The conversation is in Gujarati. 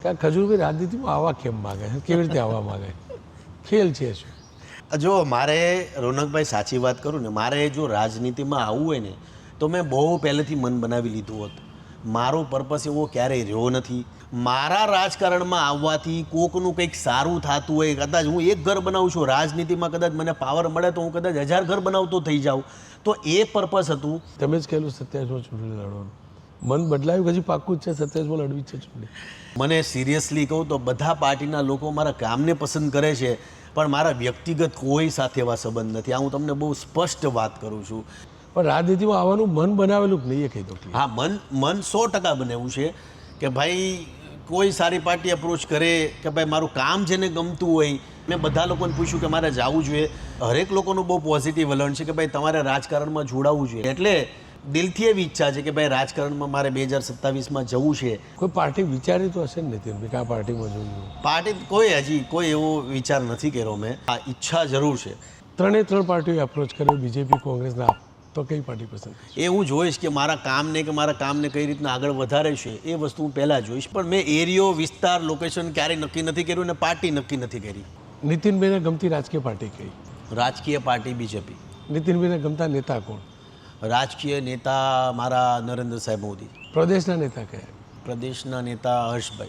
ખજૂરભાઈ રાજનીતિમાં આવા કેમ માગે છે? કેવી રીતે આવવા માગે? ખેલ છે શું? જો મારે રોનકભાઈ સાચી વાત કરું ને, મારે જો રાજનીતિમાં આવવું હોય ને તો મેં બહુ પહેલેથી મન બનાવી લીધું હોત. મારો પર્પસ એવો ક્યારેય રહ્યો નથી. મારા રાજકારણમાં આવવાથી કોકનું કંઈક સારું થતું હોય, કદાચ હું એક ઘર બનાવું છું, રાજનીતિમાં કદાચ મને પાવર મળે તો હું કદાચ 1000 ઘર બનાવતો થઈ જાઉં, તો એ પર્પસ હતું. તમે જ કહેલું 27માં ચૂંટણી લડવાનું. મન બદલાયું હજી પાક્કું જ છે 27માં લડવી જ છે ચૂંટણી? મને સિરિયસલી કહું તો બધા પાર્ટીના લોકો મારા કામને પસંદ કરે છે, પણ મારા વ્યક્તિગત કોઈ સાથે એવા સંબંધ નથી. આ હું તમને બહુ સ્પષ્ટ વાત કરું છું. પણ રાજનીતિમાં આવવાનું મન બનાવેલું જ નહીં એ કહી દો. હા, મન 100% બનાવ્યું છે કે ભાઈ કોઈ સારી પાર્ટી અપ્રોચ કરે કે ભાઈ મારું કામ જેને ગમતું હોય. મેં બધા લોકોને પૂછ્યું કે મારે જવું જોઈએ. હરેક લોકોનું બહુ પોઝિટિવ વલણ છે કે ભાઈ તમારે રાજકારણમાં જોડાવવું જોઈએ. એટલે દિલથી એવી ઈચ્છા છે કે ભાઈ રાજકારણમાં મારે 2027માં જવું છે. કોઈ પાર્ટી વિચારી તો હશે ને નીતિનભાઈ કે આ પાર્ટીમાં જવું? પાર્ટી કોઈ એવો વિચાર નથી કર્યો મેં. આ ઈચ્છા જરૂર છે. ત્રણે પાર્ટીઓ એપ્રોચ કર્યો, બીજેપી, કોંગ્રેસના, તો કઈ પાર્ટી પસંદ? એ હું જોઈશ કે મારા કામને કઈ રીતના આગળ વધારે છે એ વસ્તુ હું પહેલાં જોઈશ. પણ મેં એરિયો, વિસ્તાર, લોકેશન ક્યારેય નક્કી નથી કર્યું અને પાર્ટી નક્કી નથી કરી. નીતિનભાઈને ગમતી રાજકીય પાર્ટી કઈ? રાજકીય પાર્ટી બીજેપી. નીતિનભાઈને ગમતા નેતા કોણ? રાજકીય નેતા મારા નરેન્દ્ર સાહેબ મોદી. પ્રદેશના નેતા કયા? પ્રદેશના નેતા હર્ષભાઈ.